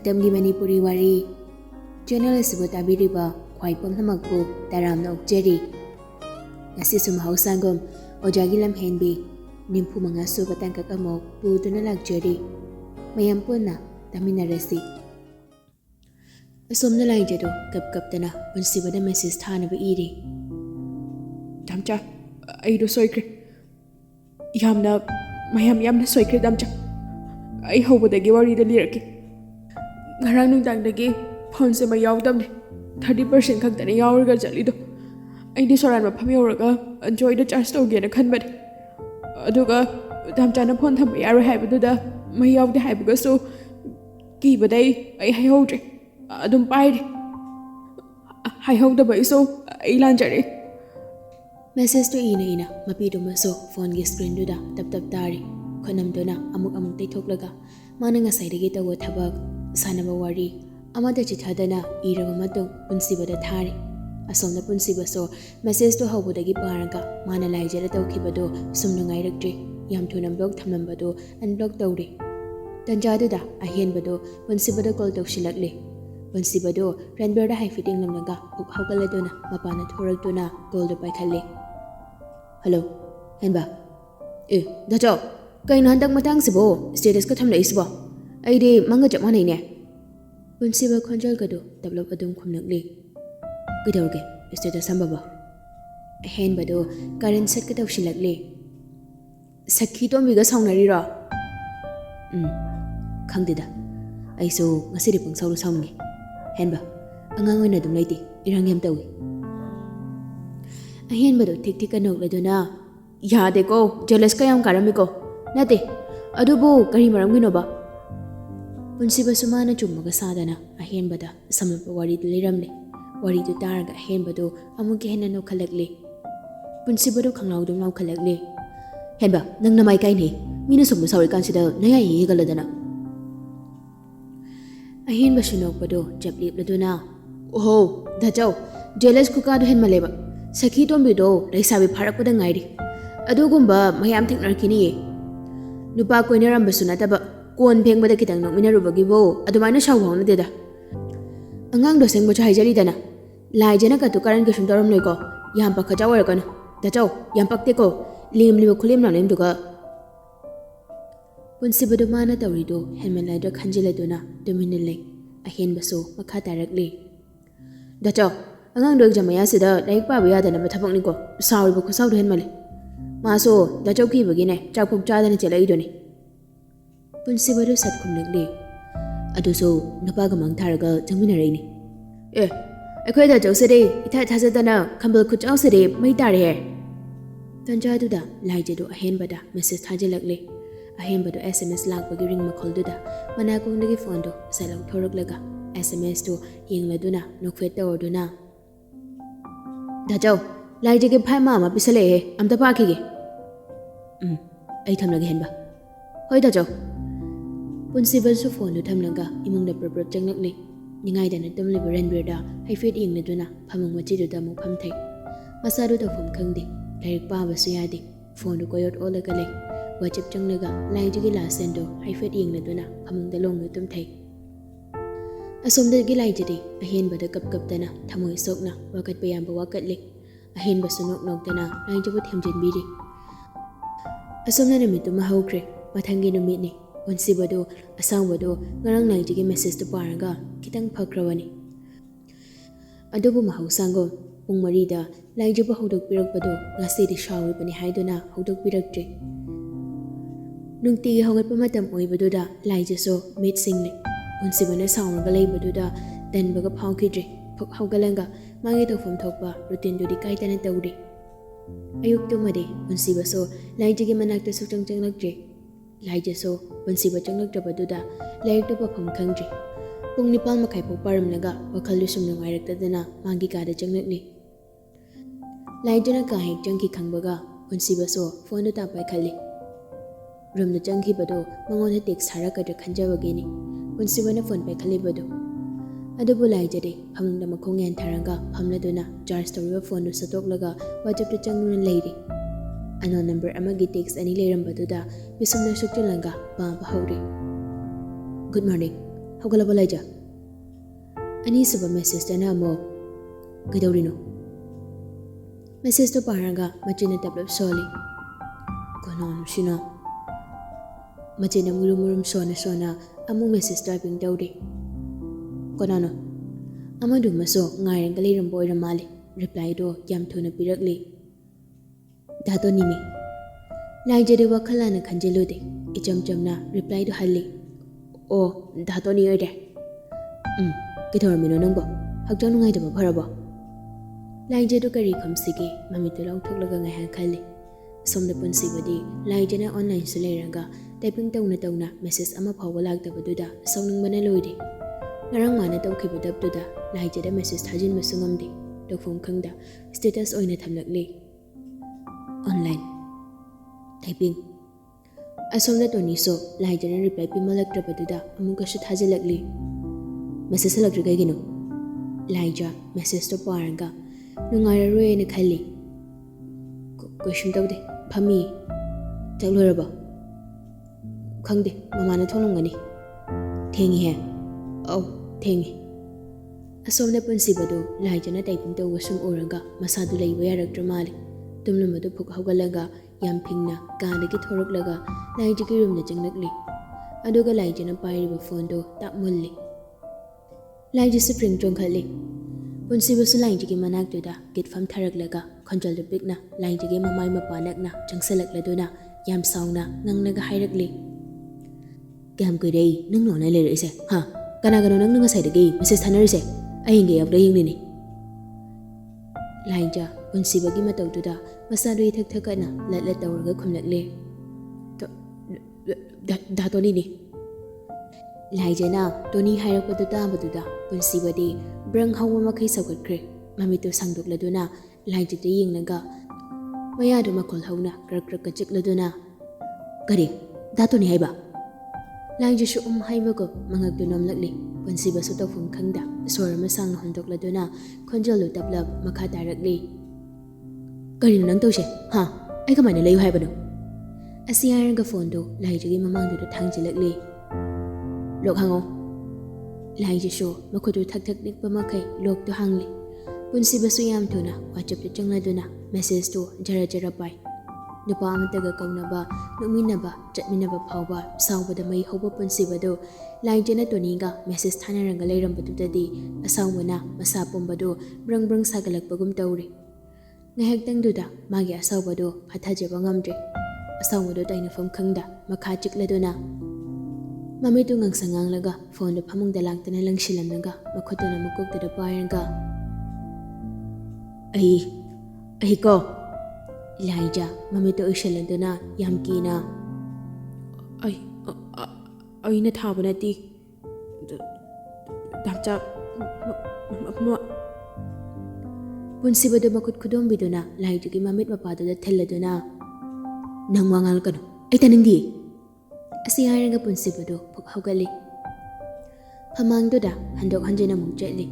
Matamgi Manipuri Wari Channel asibu tabiriba khwai pumnamakpu taramna okjeri ngasi sum hausangom Ojagi Lamhenbi nimpu mangasu batangkak amok puduna lakjeri mayam punna taminarasi asomna laijado kapkaptana punsibada message thanaba iri damcha aido soikre yamna mayam yamna soikre damcha ai hobodagi wari da lirake ngarang nungdangdagi phone se ma yawdamne 30% khakdane yawrga chalido aidi soran ma pham yawrga enjoy da charge tawgena khanbade aduga damcha na phone thamba yaro haibaduda ma yawde haibaga so ki badai ai haihowdre adum paide haihowdaba iso ai lanjare message to ina mapido maso phone gi screen duda tap tap tari khonamdona amuk teithoklaga mana ngasaidagi tawo thabak sanaba wari amada chithadana iraba matung punsibada thari asomna punsiba so message to hawbodagi paraga mana laijara tawkhibado sumnungai raktre yam thuna block thamnambado unblock tawre tanjaduda ahenbado punsibada call tawsilakle punsibado ranberda high fitting lamnaga buk hawgaladona mapana thoraktuna call do paikhalle hello henba dajo kaino handak matang sibo status ka thamla isbo aidi manga chap manai ne punsiba khonjal gado develop adum khumnakle gidawge status sambaba henbado current set ka tawsilakle sakhi tombiga saunari ro khangdida aiso ngasiri pungsauru saunge henba angang oina dum laiti irang yam tawi ahenbado tik tik kanok laduna yade ko jealous ka yam karamiko nate adubu kari maramgino ba punsiba sumana chummaga sadana ahenbada samapa wari liramle wari du taraga ahenbado amuki henna no khalakle punsibado khanglaudum law khalakle henba nang namai kai ni mina somno sawi kansida naya yi galadana ahenba sunokpado japlip laduna oho dachau jealous ku ka do hen maleba sakhi tombido laisabi pharakpada ngairi adugumba mayam thiknarkini nupa koinarambsu nataba kon phengbada kitang nokminaruba gibo adumaina sawhawna deda angang do sengbo haijari dana laijana ka to karan ke sundaram loiko yam pakha jawar kana dachau yam pakte ko lim liba khulim na lem duga punsibadu mana tawrido henman laida khanjiladuna dominile ahenbaso makha tarakle dachau angang do jamaya sida laik pa ba dana mathabak ni ko sawi ba khusaw do henmale maso dachau ki bagine chakphok chadana chelai doni punsibadu satkhumnakle aduso nupaga mangtharaga jangminaraini akhoi da jawsade itha thajadana khambal khuchaw sade mai tare he tanjaduda laijedo ahenbada message thajilakle ahenbado sms lakbagi ring makholduda manakongdagi phone do salok thoraklaga sms to yengladuna nokfet tawduna dachau laijege phaima ma pisale he amta pakhige ai thamlage henba hoi dachau punsibal su phone thamlaga imungda prapra changnakle ningai dana tamliba ranberda haifet yengladuna phamung machiduda mu phamthai masadu da phum khangde direct pa basu yade phone do koyot olagale whatsapp changlaga laijege la sendo haifet yengladuna phamung da long tum thai asomda gi laijede ahenbada kapkaptana thamoi sokna wakat payamba wakatle ahenba sunok nokdana laijabu themjinbiri asomna namitu mahawkre mathangi numit ni punsibado asangwado ngarang laijege message to paraga kitang phakrawani adubu mahausango pung marida laijabu hodok pirakpado ngasidi shawi pani haiduna hodok piraktre nungti hogat pamatam oibaduda laijaso mit single punsibana saunga leibaduda danbaga phawkidre phok haugalanga mangi tofam thokpa routine dudi kaitana tawri ayuk tumade punsibaso laijige manakta sukchang changlakje laijaso punsiba changlaktabaduda laik to pafam khangje pung nipal makai pok paramnaga wakhallu sumna ngairakdana mangi kada changlakli laijana ka hek changki khangbaga punsibaso phone ta pai khalli room da changki bado mangon text harakadra khanjawageni punsibana phone pai khalli bado adubu laijade phamda makhongen tharanga phamladuna charge tawriba phone satoklaga whatsapp ta changnuna leiri ano number amagi text ani leirambaduda bisumna suktilanga pa hawri good morning ꯍꯧꯒꯠꯂꯕ ꯂꯥꯏꯖ ꯑꯅꯤꯁꯨꯕ ꯃꯦꯁꯦꯖꯇꯅ ꯑꯃꯨꯛ ꯀꯩꯗꯧꯔꯤꯅꯣ ꯃꯦꯁꯦꯖꯇꯣ ꯄꯥꯔꯒ ꯃꯆꯦꯅ ꯇꯞꯂꯞ ꯁꯣꯜꯂꯤ ꯀꯅꯥꯅꯣ ꯁꯤꯅ ꯃꯆꯦꯅ ꯃꯨꯔꯨꯝ ꯃꯨꯔꯨꯝ ꯁꯣꯟꯅ ꯑꯃꯨꯛ message typing ꯇꯧꯔꯤ ꯀꯅꯥꯅꯣ ꯑꯃꯗꯨꯃꯁꯨ ꯉꯥꯏꯔꯒ ꯂꯩꯔꯝꯕ ꯑꯣꯏꯔ ꯃꯥꯜꯂꯤ ꯔꯤꯄ꯭ꯂꯥꯏꯗꯣ ꯌꯥꯝ ꯊꯨꯅ ꯄꯤꯔꯛꯂꯤ ꯙꯥꯇꯣꯅꯤꯅꯤ ꯂꯥꯏꯖꯗꯤ ꯋꯥꯈꯜ ꯂꯥꯟꯅ ꯈꯟꯖꯤꯜꯂꯨꯗꯦ ꯏꯆꯝ ꯆꯝꯅ ꯔꯤꯄ꯭ꯂꯥꯏꯗꯣ ꯍꯜꯂꯤ ꯑꯣ ꯙꯥꯇꯣꯅꯤ ꯑꯣꯏꯔꯦ ꯀꯩꯗꯧꯔꯝꯃꯤꯅꯣ ꯅꯪꯕꯣ ꯍꯛꯆꯥꯡ ꯅꯨꯡꯉꯥꯏꯇꯕ ꯐꯔꯕꯣ ꯂꯥꯏꯖꯗꯨ ꯀꯔꯤ ꯈꯨꯝꯁꯤꯒꯦ ꯃꯃꯤꯠꯇꯨ ꯂꯥꯎꯊꯣꯛꯂꯒ ꯉꯥꯏꯍꯥꯛ ꯈꯜꯂꯤ ꯑꯁꯣꯝꯗ ꯄꯨꯟꯁꯤꯕꯗꯤ ꯂꯥꯏꯖꯅ ꯑꯣꯟꯂꯥꯏꯟꯁꯨ ꯂꯩꯔꯒ ꯇꯥꯏꯄꯤꯡ ꯇꯧꯅ ꯃꯦꯁꯦꯖ ꯑꯃ ꯐꯥꯎꯕ ꯂꯥꯛꯇꯕꯗꯨꯗ ꯁꯥꯎꯅꯤꯡꯕꯅ ꯂꯣꯏꯔꯦ ꯉꯔꯥꯡ ꯃꯥꯅ ꯇꯧꯈꯤꯕ ꯗꯞꯇꯨꯗ ꯂꯥꯏꯖꯗ ꯃꯦꯁꯦꯖ ꯊꯥꯖꯤꯟꯕꯁꯨ ꯉꯝꯗꯦ ꯇꯧꯐꯝ ꯈꯪꯗ ꯁ꯭ꯇꯦꯇꯁ ꯑꯣꯏꯅ ꯊꯝꯂꯛꯂꯤ ꯑꯣꯟꯂꯥꯏꯟ ꯇꯥꯏꯄꯤꯡ ꯑꯁꯣꯝꯗ ꯇꯣꯅꯤꯁꯨ ꯂꯥꯏꯖꯅ ꯔꯤꯄ꯭ꯂꯥꯏ ꯄꯤꯃꯜꯂꯛꯇ꯭ꯔꯕꯗꯨꯗ ꯑꯃꯨꯛꯀꯁꯨ ꯊꯥꯖꯤꯜꯂꯛꯂꯤ ꯃꯦꯁꯦꯖ ꯍꯜꯂꯛꯇ꯭ꯔꯤ ꯀꯩꯒꯤꯅꯣ ꯂꯥꯏꯖ ꯃꯦꯁꯦꯖꯇꯣ ꯄꯥꯔꯒ ꯅꯨꯡꯉꯥꯏꯔꯔꯣꯏꯅ ꯈꯜꯂꯤ ꯀꯩꯁꯨꯝ ꯇꯧꯗꯦ ꯐꯝꯃꯤ ꯆꯠꯂꯣꯏꯔꯕ ꯈꯪꯗꯦ ꯃꯃꯥꯅ ꯊꯣꯡꯂꯝꯒꯅꯤ ꯊꯦꯡꯉꯤꯍꯦ ꯑꯧ ꯊꯦꯡꯉꯤ ꯑꯁꯣꯝꯗ ꯄꯨꯟꯁꯤꯕꯗꯨ ꯂꯥꯏꯖꯅ ꯇꯥꯏꯄꯤꯡ ꯇꯧꯕ ꯁꯨꯝ ꯎꯔꯒ ꯃꯁꯥꯗꯨ ꯂꯩꯕ ꯌꯥꯔꯛꯇ꯭ꯔ ꯃꯥꯜꯂꯤ ꯇꯨꯝꯂꯝꯕꯗꯨ ꯐꯨꯛ ꯍꯧꯒꯠꯂꯒ ꯌꯥꯝ ꯐꯤꯡꯅ ꯀꯥꯗꯒꯤ ꯊꯣꯔꯛꯂꯒ ꯂꯥꯏꯖꯒꯤ ꯔꯨꯝꯗ ꯆꯪꯂꯛꯂꯤ ꯑꯗꯨꯒ ꯂꯥꯏꯖꯅ ꯄꯥꯏꯔꯤꯕ ꯐꯣꯟꯗꯨ ꯇꯥꯞ ꯃꯨꯜꯂꯤ ꯂꯥꯏꯖꯁꯨ ꯐ꯭ꯔꯤꯡ ꯆꯣꯡꯈꯠꯂꯤ ꯄꯨꯟꯁꯤꯕꯁꯨ ꯂꯥꯏꯖꯒꯤ ꯃꯅꯥꯛꯇꯨꯗ ꯒꯤꯠꯐꯝ ꯊꯥꯔꯛꯂꯒ ꯈꯣꯟꯖꯦꯜꯗꯨ ꯄꯤꯛꯅ ꯂꯥꯏꯖꯒꯤ ꯃꯃꯥꯏ ꯃꯄꯥ ꯅꯛꯅ ꯆꯪꯁꯜꯂꯛꯂꯗꯨꯅ ꯌꯥꯝ ꯁꯥꯎꯅ ꯉꯪꯂꯒ ꯍꯥꯏꯔꯛꯂꯤ ꯀꯌꯥꯝ ꯀꯨꯏꯔꯦ ꯅꯪ ꯅꯣꯟꯅ ꯂꯩꯔꯛꯏꯁꯦ ꯍꯥ ꯀꯅꯥꯒꯅꯣ ꯅꯪꯅ ꯉꯁꯥꯏꯗꯒꯤ ꯃꯦꯁꯦꯖ ꯊꯥꯅꯔꯤꯁꯦ ꯑꯩꯡꯒ ꯌꯥꯎꯗ ꯌꯦꯡꯂꯤꯅꯤ ꯂꯥꯏꯖ ꯄꯨꯟꯁꯤꯕꯒꯤ ꯃꯇꯧꯗꯨꯗ ꯃꯁꯥꯗꯨ ꯏꯊꯛ ꯊꯛꯀꯠꯅ ꯂꯠ ꯇꯧꯔꯒ ꯈꯨꯝꯂꯛꯂꯤ ꯙꯥꯇꯣꯅꯤꯅꯤ ꯂꯥꯏꯖꯅ ꯇꯣꯅꯤ ꯍꯥꯏꯔꯛꯄꯗꯨ ꯇꯥꯕꯗꯨꯗ ꯄꯨꯟꯁꯤꯕꯗꯤ ꯕ꯭ꯔꯪ ꯍꯧꯕ ꯃꯈꯩ ꯁꯧꯒꯠꯈ꯭ꯔꯦ ꯃꯃꯤꯠꯇꯨ ꯁꯥꯡꯗꯣꯛꯂꯗꯨꯅ ꯂꯥꯏꯖꯗ ꯌꯦꯡꯂꯒ ꯃꯌꯥꯗꯨ ꯃꯈꯣꯜ ꯍꯧꯅ ꯀ꯭ꯔꯛꯀ ꯆꯤꯛꯂꯗꯨꯅ ꯀꯔꯤ ꯙꯥꯇꯣꯅꯤ ꯍꯥꯏꯕ ꯂꯥꯏꯖꯁꯨ ꯍꯥꯏꯕꯒ ꯃꯉꯛꯇꯨ ꯅꯣꯝꯂꯛꯂꯤ ꯄꯨꯟꯁꯤꯕꯁꯨ ꯇꯧꯐꯝ ꯈꯪꯗ ꯁꯣꯔ ꯑꯃ ꯁꯥꯡꯅ ꯍꯣꯟꯗꯣꯛꯂꯗꯨꯅ ꯈꯣꯟꯖꯦꯜꯗꯨ ꯇꯞꯂꯞ ꯃꯈꯥ ꯇꯥꯔꯛꯂꯤ ꯀꯔꯤꯅꯣ ꯅꯪ ꯇꯧꯁꯦ ꯍꯥ ꯑꯩ ꯀꯃꯥꯏꯅ ꯂꯩꯌꯨ ꯍꯥꯏꯕꯅꯣ ꯑꯁꯤ ꯍꯥꯏꯔꯒ ꯐꯣꯟꯗꯨ ꯂꯥꯏꯖꯒꯤ ꯃꯃꯥꯡꯗꯨꯗ ꯊꯥꯡꯖꯤꯜꯂꯛꯂꯤ ꯂꯣꯛ ꯍꯥꯡꯉꯣ ꯂꯥꯏꯖꯁꯨ ꯃꯈꯨꯠꯇꯨ ꯊꯛ ꯅꯤꯛꯄ ꯃꯈꯩ ꯂꯣꯛꯇꯨ ꯍꯥꯡꯂꯤ ꯄꯨꯟꯁꯤꯕꯁꯨ ꯌꯥꯝ ꯊꯨꯅ ꯋꯥꯆꯞꯇ ꯆꯪꯂꯗꯨꯅ ꯃꯦꯁꯦꯖꯇꯨ ꯖꯔ ꯄꯥꯏ ꯅꯨꯄꯥ ꯑꯃꯠꯇꯒ ꯀꯧꯅꯕ ꯅꯣꯛꯃꯤꯟꯅꯕ ꯆꯠꯃꯤꯟꯅꯕ ꯐꯥꯎꯕ ꯁꯥꯎꯕꯗ ꯃꯩ ꯍꯧꯕ ꯄꯨꯟꯁꯤꯕꯗꯨ ꯂꯥꯏꯖꯅ ꯇꯣꯅꯤꯒ ꯃꯦꯁꯦꯖ ꯊꯥꯅꯔꯒ ꯂꯩꯔꯝꯕꯗꯨꯗꯗꯤ ꯑꯁꯥꯎꯕꯅ ꯃꯁꯥ ꯄꯨꯝꯕꯗꯨ ꯕ꯭ꯔꯪ ꯁꯥꯒꯠꯂꯛꯄꯒꯨꯝ ꯇꯧꯔꯤ ꯉꯥꯏꯍꯥꯛꯇꯪꯗꯨꯗ ꯃꯥꯒꯤ ꯑꯁꯥꯎꯕꯗꯨ ꯐꯥꯊꯖꯕ ꯉꯝꯗ꯭ꯔꯦ ꯑꯁꯥꯎꯕꯗꯨ ꯇꯩꯅꯐꯝ ꯈꯪꯗ ꯃꯈꯥ ꯆꯤꯛꯂꯗꯨꯅ ꯃꯃꯤꯠꯇꯨ ꯉꯥꯡꯁꯪ ꯉꯥꯡꯂꯒ ꯐꯣꯟꯗꯨ ꯐꯃꯨꯡꯗ ꯂꯥꯛꯇꯅ ꯂꯪꯁꯤꯜꯂꯝꯂꯒ ꯃꯈꯨꯠꯇꯨꯅ ꯃꯀꯣꯛꯇꯨꯗ ꯄꯥꯏꯔꯒ ꯑꯩ ꯀꯣ ꯂꯥꯏꯖ ꯃꯃꯤꯠꯇꯨ ꯎꯏꯁꯜꯂꯗꯨꯅ ꯌꯥꯝ ꯀꯤꯅ ꯑꯩꯅ ꯊꯥꯕ ꯅꯠꯇꯦ ꯗꯥꯝꯆꯥ ꯄꯨꯟꯁꯤꯕꯗꯨ ꯃꯈꯨꯠ ꯈꯨꯗꯣꯝꯕꯤꯗꯨꯅ ꯂꯥꯏꯖꯒꯤ ꯃꯃꯤꯠ ꯃꯄꯥꯗꯨꯗ ꯊꯤꯜꯂꯗꯨꯅ ꯅꯪ ꯋꯥ ꯉꯥꯡꯂꯛꯀꯅꯨ ꯑꯩ ꯇꯥꯅꯤꯡꯗꯤꯌꯦ ꯑꯁꯤ ꯍꯥꯏꯔꯒ ꯄꯨꯟꯁꯤꯕꯗꯨ ꯐꯨꯛ ꯍꯧꯒꯠꯂꯤ ꯐꯃꯥꯡꯗꯨꯗ ꯍꯟꯗꯣꯛ ꯍꯟꯖꯤꯟ ꯑꯃꯨꯛ ꯆꯠꯂꯤ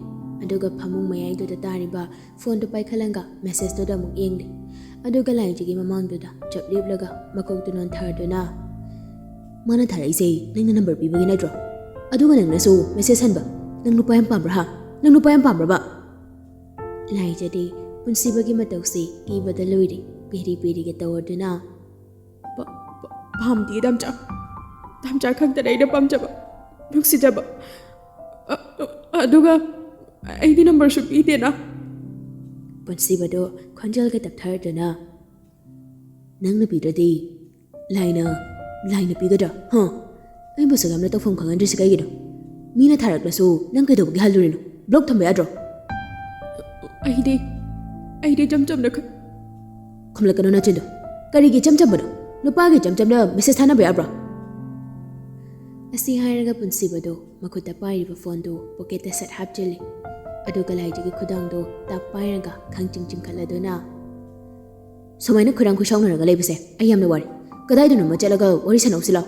ꯑꯗꯨꯒ ꯐꯃꯨꯡ ꯃꯌꯥꯏꯗꯨꯗ ꯇꯥꯔꯤꯕ ꯐꯣꯟꯗꯨ ꯄꯥꯏꯈꯠꯂꯒ ꯃꯦꯁꯦꯖꯇꯨꯗ ꯑꯃꯨꯛ ꯌꯦꯡꯂꯤ ꯑꯗꯨꯒ ꯂꯥꯏꯖꯒꯤ ꯃꯃꯥꯡꯗꯨꯗ ꯆꯞ ꯂꯦꯞꯂꯒ ꯃꯀꯣꯛꯇꯨ ꯅꯣꯟꯊꯔꯗꯨꯅ ꯃꯥꯅ ꯊꯥꯔꯛꯏꯁꯦ ꯅꯪꯅ ꯅꯝꯕꯔ ꯄꯤꯕꯒꯤ ꯅꯠꯇ꯭ꯔꯣ ꯑꯗꯨꯒ ꯅꯪꯅꯁꯨ ꯃꯦꯁꯦꯖ ꯍꯟꯕ ꯅꯪ ꯅꯨꯄꯥ ꯌꯥꯝ ꯄꯥꯝꯕ꯭ꯔꯥ ꯍꯥ ꯅꯪ ꯅꯨꯄꯥ ꯌꯥꯝ ꯄꯥꯝꯕ꯭ꯔꯕ ꯂꯥꯏꯖꯗꯤ ꯄꯨꯟꯁꯤꯕꯒꯤ ꯃꯇꯧꯁꯤ ꯀꯤꯕꯗ ꯂꯣꯏꯔꯤ ꯄꯦꯔꯤꯒ ꯇꯧꯔꯗꯨꯅ ꯄꯥꯝꯗꯦ ꯗꯥꯝꯆꯥ ꯈꯛꯇꯅ ꯑꯩꯅ ꯄꯥꯝꯖꯕ ꯅꯨꯡꯁꯤꯖꯕ ꯑꯗꯨꯒ ꯑꯩꯗꯤ ꯅꯝꯕꯔꯁꯨ ꯄꯤꯗꯦꯅ ꯄꯨꯟꯁꯤꯕꯗꯨ ꯈꯣꯟꯖꯦꯜꯒ ꯇꯞꯊꯔꯗꯨꯅ ꯅꯪꯅ ꯄꯤꯗ꯭ꯔꯗꯤ ꯂꯥꯏꯅ ꯄꯤꯒꯗ꯭ꯔꯥ ꯑꯩꯕꯨꯁꯨ ꯌꯥꯝꯅ ꯇꯧꯐꯝ ꯈꯪꯍꯟꯗ꯭ꯔꯤꯁꯤ ꯀꯩꯒꯤꯅꯣ ꯃꯤꯅ ꯊꯥꯔꯛꯂꯁꯨ ꯅꯪ ꯀꯩꯗꯧꯕꯒꯤ ꯍꯜꯂꯨꯔꯤꯅꯣ ꯕ꯭ꯂꯣꯛ ꯊꯝꯕ ꯌꯥꯗ꯭ꯔꯣ ꯑꯩꯗꯤ ꯏꯆꯝ ꯆꯝꯅ ꯈꯨꯝꯂꯛꯀꯅꯣ ꯅꯆꯤꯟꯗꯣ ꯀꯔꯤꯒꯤ ꯏꯆꯝ ꯆꯝꯕꯅꯣ ꯅꯨꯄꯥꯒꯤ ꯏꯆꯝ ꯆꯝꯅ ꯃꯦꯁꯦꯖ ꯊꯥꯅꯕ ꯌꯥꯕ꯭ꯔꯥ ꯑꯁꯤ ꯍꯥꯏꯔꯒ ꯄꯨꯟꯁꯤꯕꯗꯨ ꯃꯈꯨꯠꯇ ꯄꯥꯏꯔꯤꯕ ꯐꯣꯟꯗꯨ ꯄꯣꯀꯦꯠꯇ ꯁꯠ ꯍꯥꯞꯆꯤꯜꯂꯤ ꯑꯗꯨꯒ ꯂꯥꯏꯖꯒꯤ ꯈꯨꯗꯥꯡꯗꯨ ꯇꯥꯞ ꯄꯥꯏꯔꯒ ꯈꯪꯆꯤꯡ ꯆꯤꯡꯈꯠꯂꯗꯨꯅ ꯁꯨꯃꯥꯏꯅ ꯈꯨꯔꯥꯡ ꯈꯨꯁꯥꯎꯅꯔꯒ ꯂꯩꯕꯁꯦ ꯑꯩ ꯌꯥꯝꯅ ꯋꯥꯔꯦ ꯀꯗꯥꯏꯗꯅꯣꯃ ꯆꯠꯂꯒ ꯋꯥꯔꯤ ꯁꯥꯟꯅꯧꯁꯤ ꯂꯥꯎ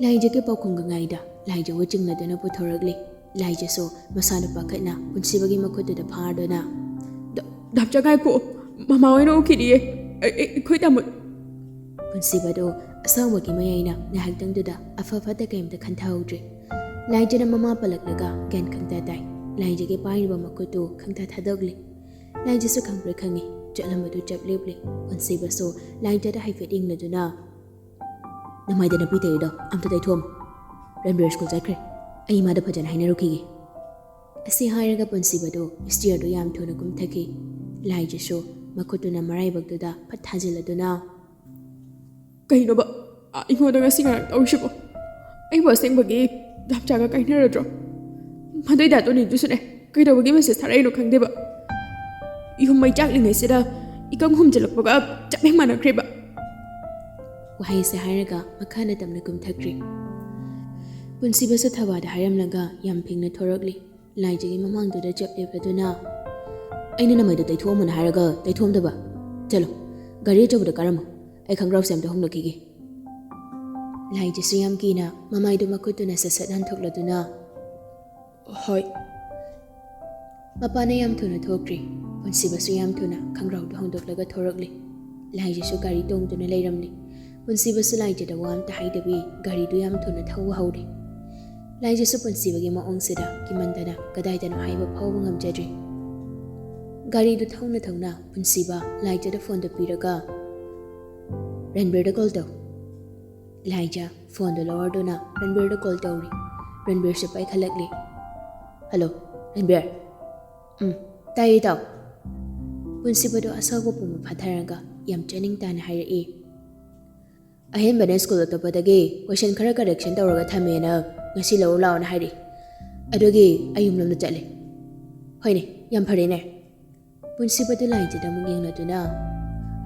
ꯂꯥꯏꯖꯒꯤ ꯄꯥꯎꯈꯨꯝꯒ ꯉꯥꯏꯗ ꯂꯥꯏꯖꯕꯨ ꯆꯤꯡꯂꯗꯨꯅ ꯄꯨꯊꯣꯔꯛꯂꯤ ꯂꯥꯏꯖꯁꯨ ꯃꯁꯥꯅ ꯄꯥꯈꯠꯅ ꯄꯨꯟꯁꯤꯕꯒꯤ ꯃꯈꯨꯠꯇꯨꯗ ꯐꯥꯔꯗꯨꯅ ꯗꯥꯝꯆꯥ ꯉꯥꯏꯈꯣ ꯃꯃꯥ ꯑꯣꯏꯅ ꯎꯈꯤꯗꯤꯌꯦ ꯑꯩꯈꯣꯏ ꯇꯥꯃꯣ ꯄꯨꯟꯁꯤꯕꯗꯨ ꯑꯁꯥꯎꯕꯒꯤ ꯃꯌꯥꯏꯅ ꯉꯥꯏꯍꯥꯛꯇꯪꯗꯨꯗ ꯑꯐ ꯐꯠꯇ ꯀꯩꯝꯇ ꯈꯟꯊꯍꯧꯗ꯭ꯔꯤ ꯂꯥꯏꯖꯅ ꯃꯃꯥ ꯄꯜꯂꯛꯂꯒ ꯒ꯭ꯌꯥꯟ ꯈꯪꯇꯥ ꯇꯥꯏ ꯂꯥꯏꯖꯒꯤ ꯄꯥꯏꯔꯤꯕ ꯃꯈꯨꯠꯇꯨ ꯈꯪꯇꯥ ꯊꯥꯗꯣꯛꯂꯤ ꯂꯥꯏꯖꯁꯨ ꯈꯪꯕ꯭ꯔꯥ ꯈꯪꯉꯤ ꯆꯠꯂꯝꯕꯗꯨ ꯆꯞ ꯂꯦꯞꯂꯤ ꯄꯨꯟꯁꯤꯕꯁꯨ ꯂꯥꯏꯖꯗ ꯍꯥꯏꯐꯦꯠ ꯌꯦꯡꯂꯗꯨꯅ ꯅꯃꯥꯏꯗ ꯅꯄꯤ ꯇꯩꯔꯤꯗꯣ ꯑꯝꯇ ꯇꯩꯊꯣꯛꯑꯝꯃꯨ ꯔꯟꯕꯤꯔ ꯁ꯭ꯀꯨꯜ ꯆꯠꯈ꯭ꯔꯦ ꯑꯩ ꯏꯃꯥꯗ ꯐꯖꯅ ꯍꯥꯏꯅꯔꯨꯈꯤꯒꯦ ꯑꯁꯤ ꯍꯥꯏꯔꯒ ꯄꯨꯟꯁꯤꯕꯗꯨ ꯁ꯭ꯇꯤꯌꯔꯗꯨ ꯌꯥꯝ ꯊꯨꯅ ꯀꯨꯝꯊꯈꯤ ꯂꯥꯏꯖꯁꯨ ꯃꯈꯨꯠꯇꯨꯅ ꯃꯔꯥꯏꯕꯛꯇꯨꯗ ꯐꯠ ꯊꯥꯖꯤꯜꯂꯗꯨꯅ ꯀꯩꯅꯣꯕ ꯑꯩꯉꯣꯟꯗ ꯉꯁꯤ ꯉꯔꯥꯡ ꯇꯧꯔꯤꯁꯤꯕꯣ ꯑꯩꯕꯨ ꯑꯁꯦꯡꯕꯒꯤ ꯗꯥꯝꯆꯥꯒ ꯀꯥꯏꯅꯔꯗ꯭ꯔꯣ ꯃꯗꯨꯏ ꯗꯥꯇꯣꯅꯤꯗꯨꯁꯨꯅꯦ ꯀꯩꯗꯧꯕꯒꯤ ꯃꯦꯁꯦꯖ ꯊꯥꯔꯛꯏꯅꯣ ꯈꯪꯗꯦꯕ ꯌꯨꯝ ꯃꯩ ꯆꯥꯛꯂꯤꯉꯩꯁꯤꯗ ꯏꯀꯪ ꯍꯨꯝꯖꯤꯜꯂꯛꯄꯒ ꯆꯞ ꯍꯦꯛ ꯃꯥꯟꯅꯈ꯭ꯔꯦꯕ ꯋꯥꯍꯩꯁꯦ ꯍꯥꯏꯔꯒ ꯃꯈꯥꯗ ꯇꯞꯅ ꯀꯨꯝꯊꯈ꯭ꯔꯤ ꯄꯨꯟꯁꯤꯕꯁꯨ ꯊꯕꯥꯗ ꯍꯥꯏꯔꯝꯂꯒ ꯌꯥꯝ ꯐꯤꯡꯅ ꯊꯣꯔꯛꯂꯤ ꯂꯥꯏꯖꯒꯤ ꯃꯃꯥꯡꯗꯨꯗ ꯆꯞ ꯂꯦꯞꯂꯗꯨꯅ ꯑꯩꯅ ꯅꯃꯩꯗꯣ ꯇꯩꯊꯣꯛꯑꯝꯃꯣꯅ ꯍꯥꯏꯔꯒ ꯇꯩꯊꯣꯛꯑꯝꯗꯕ ꯆꯠꯂꯣ ꯒꯥꯔꯤ ꯑꯆꯧꯕꯗ ꯀꯥꯔꯝꯃꯣ ꯑꯩ ꯈꯪꯒ꯭ꯔꯥꯎꯁꯦ ꯑꯝꯇ ꯍꯣꯡꯗꯣꯛꯈꯤꯒꯦ ꯂꯥꯏꯖꯁꯨ ꯌꯥꯝ ꯀꯤꯅ ꯃꯃꯥꯏꯗꯨ ꯃꯈꯨꯠꯇꯨꯅ ꯁꯠ ꯍꯟꯊꯣꯛꯂꯗꯨꯅ ꯍꯣꯏ ꯃꯄꯥꯅ ꯌꯥꯝ ꯊꯨꯅ ꯊꯣꯛꯈ꯭ꯔꯤ ꯄꯨꯟꯁꯤꯕꯁꯨ ꯌꯥꯝ ꯊꯨꯅ ꯈꯪꯒ꯭ꯔꯥꯎꯗꯨ ꯍꯣꯡꯗꯣꯛꯂꯒ ꯊꯣꯔꯛꯂꯤ ꯂꯥꯏꯖꯁꯨ ꯒꯥꯔꯤ ꯇꯣꯡꯗꯨꯅ ꯂꯩꯔꯝꯂꯤ ꯄꯨꯟꯁꯤꯕꯁꯨ ꯂꯥꯏꯖꯗ ꯋꯥ ꯑꯝꯇ ꯍꯥꯏꯗꯕꯤ ꯒꯥꯔꯤꯗꯨ ꯌꯥꯝ ꯊꯨꯅ ꯊꯧꯕ ꯍꯧꯔꯤ ꯂꯥꯏꯖꯁꯨ ꯄꯨꯟꯁꯤꯕꯒꯤ ꯃꯑꯣꯡꯁꯤꯗ ꯀꯤꯃꯟꯗꯅ ꯀꯗꯥꯏꯗꯅꯣ ꯍꯥꯏꯕ ꯐꯥꯎꯕ ꯉꯝꯖꯗ꯭ꯔꯤ ꯒꯥꯔꯤꯗꯨ ꯊꯧꯅ ꯊꯧꯅ ꯄꯨꯟꯁꯤꯕ ꯂꯥꯏꯖꯗ ꯐꯣꯟꯗꯨ ꯄꯤꯔꯒ ꯔꯟꯕꯤꯔꯗ ꯀꯣꯜ ꯇꯧ ꯂꯥꯏꯖ ꯐꯣꯟꯗꯨ ꯂꯧꯔꯗꯨꯅ ꯔꯟꯕꯤꯔꯗ ꯀꯣꯜ ꯇꯧꯔꯤ ꯔꯟꯕꯤꯔꯁꯨ ꯄꯥꯏꯈꯠꯂꯛꯂꯤ ꯍꯜꯂꯣ ꯔꯟꯕꯤꯔ ꯇꯥꯏꯌꯦ ꯏꯇꯥꯎ ꯄꯨꯟꯁꯤꯕꯗꯨ ꯑꯁꯥꯎꯕ ꯄꯨꯝꯕ ꯐꯥꯊꯔꯒ ꯌꯥꯝ ꯆꯅꯤꯡ ꯇꯥꯅ ꯍꯥꯏꯔꯛꯏ ꯑꯍꯦꯟꯕꯅ ꯁ꯭ꯀꯨꯜ ꯑꯇꯣꯞꯄꯗꯒꯤ ꯀꯣꯏꯁꯟ ꯈꯔ ꯀꯔꯦꯛꯁꯟ ꯇꯧꯔꯒ ꯊꯝꯃꯦꯅ ꯉꯁꯤ ꯂꯧꯔꯨ ꯂꯥꯛꯑꯣꯅ ꯍꯥꯏꯔꯛꯏ ꯑꯗꯨꯒꯤ ꯑꯩ ꯌꯨꯝꯂꯣꯝꯗ ꯆꯠꯂꯦ ꯍꯣꯏꯅꯦ ꯌꯥꯝ ꯐꯔꯦꯅꯦ ꯄꯨꯟꯁꯤꯕꯗꯨ ꯂꯥꯏꯖꯗ ꯑꯃꯨꯛ ꯌꯦꯡꯂꯗꯨꯅ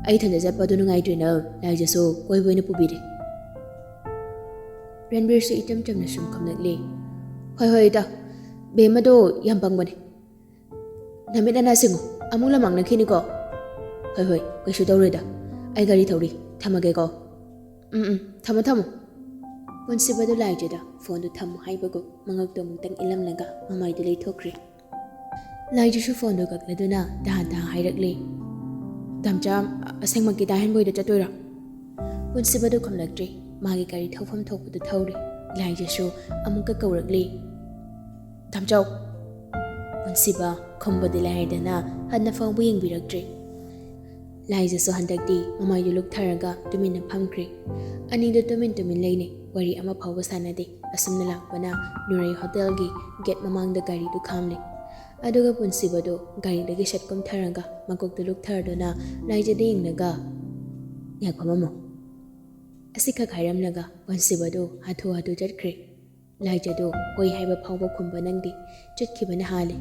ꯑꯩ ꯏꯊꯟꯗ ꯆꯠꯄꯗꯨ ꯅꯨꯡꯉꯥꯏꯇ꯭ꯔꯦꯅ ꯂꯥꯏꯖꯁꯨ ꯀꯣꯏꯕ ꯑꯣꯏꯅ ꯄꯨꯕꯤꯔꯦ ꯔꯟꯕꯤꯔꯁꯨ ꯏꯆꯝ ꯆꯝꯅ ꯁꯨꯝ ꯈꯨꯝꯂꯛꯂꯤ ꯍꯣꯏ ꯏꯇꯥꯎ ꯕꯦꯝꯃꯗꯣ ꯌꯥꯝ ꯄꯪꯕꯅꯦ ꯅꯃꯤꯠ ꯅꯅꯥ ꯁꯤꯡꯉꯨ ꯑꯃꯨꯛ ꯂꯝꯃꯥꯡꯅꯈꯤꯅꯤꯀꯣ ꯍꯣꯏ ꯀꯩꯁꯨ ꯇꯧꯔꯣꯏꯗ ꯑꯩ ꯒꯥꯔꯤ ꯊꯧꯔꯤ ꯊꯝꯃꯒꯦꯀꯣ ꯊꯝꯃꯣ ꯄꯨꯟꯁꯤꯕꯗꯨ ꯂꯥꯏꯖꯗ ꯐꯣꯟꯗꯨ ꯊꯝꯃꯨ ꯍꯥꯏꯕꯒꯨꯝ ꯃꯉꯛꯇꯨ ꯑꯃꯨꯛꯇꯪ ꯏꯜꯂꯝꯂꯒ ꯃꯃꯥꯏꯗꯨ ꯂꯩꯊꯣꯛꯈ꯭ꯔꯤ ꯂꯥꯏꯖꯁꯨ ꯐꯣꯟꯗꯨ ꯀꯛꯂꯗꯨꯅ ꯇꯍꯥ ꯍꯥꯏꯔꯛꯂꯤ ꯗꯥꯝꯆꯥ ꯑꯁꯦꯡꯃꯛꯀꯤ ꯗꯥꯍꯦꯟꯕꯣꯏꯗ ꯆꯠꯇꯣꯏꯔꯣ ꯄꯨꯟꯁꯤꯕꯗꯨ ꯈꯨꯝꯂꯛꯇ꯭ꯔꯤ ꯃꯥꯒꯤ ꯒꯥꯔꯤ ꯊꯧꯐꯝ ꯊꯣꯛꯄꯗꯨ ꯊꯧꯔꯤ ꯂꯥꯏꯖꯁꯨ ꯑꯃꯨꯛꯀ ꯀꯧꯔꯛꯂꯤ ꯗꯥꯝꯆꯥꯎ ꯄꯨꯟꯁꯤꯕ ꯈꯨꯝꯕꯗꯤ ꯂꯥꯏꯔꯗꯅ ꯍꯟꯅ ꯐꯥꯎꯕ ꯌꯦꯡꯕꯤꯔꯛꯇ꯭ꯔꯤ ꯂꯥꯏꯖꯁꯨ ꯍꯟꯗꯛꯇꯤ ꯃꯃꯥꯏꯗꯨ ꯂꯨꯛꯊꯔꯒ ꯇꯨꯃꯤꯟꯅ ꯐꯝꯈ꯭ꯔꯤ ꯑꯅꯤꯗꯨ ꯇꯨꯃꯤꯟ ꯂꯩꯅꯩ ꯋꯥꯔꯤ ꯑꯃ ꯐꯥꯎꯕ ꯁꯥꯟꯅꯗꯦ ꯑꯁꯨꯝꯅ ꯂꯥꯛꯄꯅ ꯅꯨꯔꯩ ꯍꯣꯇꯦꯜꯒꯤ ꯒꯦꯠ ꯃꯃꯥꯡꯗ ꯒꯥꯔꯤꯗꯨ ꯈꯥꯝꯂꯤ ꯑꯗꯨꯒ ꯄꯨꯟꯁꯤꯕꯗꯨ ꯒꯥꯔꯤꯗꯒꯤ ꯁꯠ ꯀꯨꯝꯊꯔꯒ ꯃꯀꯣꯛꯇꯨ ꯂꯨꯛꯊꯔꯗꯨꯅ ꯂꯥꯏꯖꯗ ꯌꯦꯡꯂꯒ ꯉꯥꯏꯈꯣ ꯑꯁꯤꯈꯛ ꯍꯥꯏꯔꯝꯂꯒ ꯄꯨꯟꯁꯤꯕꯗꯨ ꯍꯥꯊꯨ ꯆꯠꯈ꯭ꯔꯤ ꯂꯥꯏꯖꯗꯨ ꯍꯣꯏ ꯍꯥꯏꯕ ꯐꯥꯎꯕ ꯈꯨꯝꯕ ꯅꯪꯗꯦ ꯆꯠꯈꯤꯕꯅ ꯍꯥꯜꯂꯤ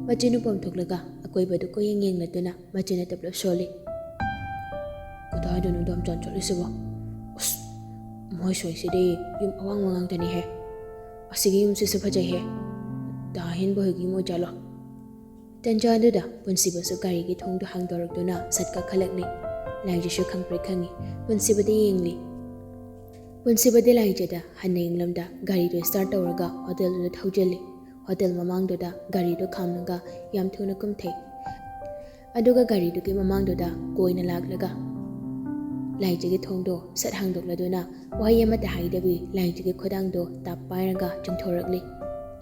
ꯃꯆꯤꯟꯅꯨ ꯄꯣꯝꯊꯣꯛꯂꯒ ꯑꯀꯣꯏꯕꯗꯨ ꯀꯣꯌꯦꯡ ꯌꯦꯡꯂꯗꯨꯅ ꯃꯆꯤꯟꯅ ꯇꯞꯂꯞ ꯁꯣꯜꯂꯤ ꯀꯗꯥꯏꯗꯅꯣ ꯗꯥꯝꯆꯥ ꯆꯠꯂꯤꯁꯤꯕꯣ ꯑꯁ ꯃꯣꯏ ꯁꯣꯏꯁꯤꯗꯤ ꯌꯨꯝ ꯑꯋꯥꯡꯕ ꯉꯥꯛꯇꯅꯤꯍꯦ ꯑꯁꯤꯒꯤ ꯌꯨꯝꯁꯤꯁꯨ ꯐꯖꯩꯍꯦ ꯗꯥꯍꯦꯟꯕ ꯍꯣꯏꯒꯤ ꯌꯨꯝ ꯑꯣꯏꯖꯥꯠꯂꯣ ꯇꯟꯖꯥꯗꯨꯗ ꯄꯨꯟꯁꯤꯕꯁꯨ ꯒꯥꯔꯤꯒꯤ ꯊꯣꯡꯗꯨ ꯍꯥꯡꯗꯣꯔꯛꯇꯨꯅ ꯁꯠ ꯀꯥꯈꯠꯂꯛꯂꯤ ꯂꯥꯏꯖꯁꯨ ꯈꯪꯉꯤ ꯄꯨꯟꯁꯤꯕꯗ ꯌꯦꯡꯂꯤ ꯄꯨꯟꯁꯤꯕꯗꯤ ꯂꯥꯏꯖꯗ ꯍꯟꯅ ꯌꯦꯡꯂꯝꯗ ꯒꯥꯔꯤꯗꯨ ꯁ꯭ꯇꯥꯔꯠ ꯇꯧꯔꯒ ꯍꯣꯇꯦꯜꯗꯨꯗ ꯊꯧꯖꯤꯜꯂꯤ ꯍꯣꯇꯦꯜ ꯃꯃꯥꯡꯗꯨꯗ ꯒꯥꯔꯤꯗꯨ ꯈꯥꯝꯂꯒ ꯌꯥꯝ ꯊꯨꯅ ꯀꯨꯝꯊꯩ ꯑꯗꯨꯒ ꯒꯥꯔꯤꯗꯨꯒꯤ ꯃꯃꯥꯡꯗꯨꯗ ꯀꯣꯏꯅ ꯂꯥꯛꯂꯒ ꯂꯥꯏꯖꯒꯤ ꯊꯣꯡꯗꯣ ꯁꯠ ꯍꯥꯡꯗꯣꯛꯂꯗꯨꯅ ꯋꯥꯍꯩ ꯑꯃꯠꯇ ꯍꯥꯏꯗꯕꯤ ꯂꯥꯏꯖꯒꯤ ꯈꯨꯗꯥꯡꯗꯣ ꯇꯥꯞ パꯏꯔꯒ ꯆꯪꯊꯣꯔꯛꯂꯤ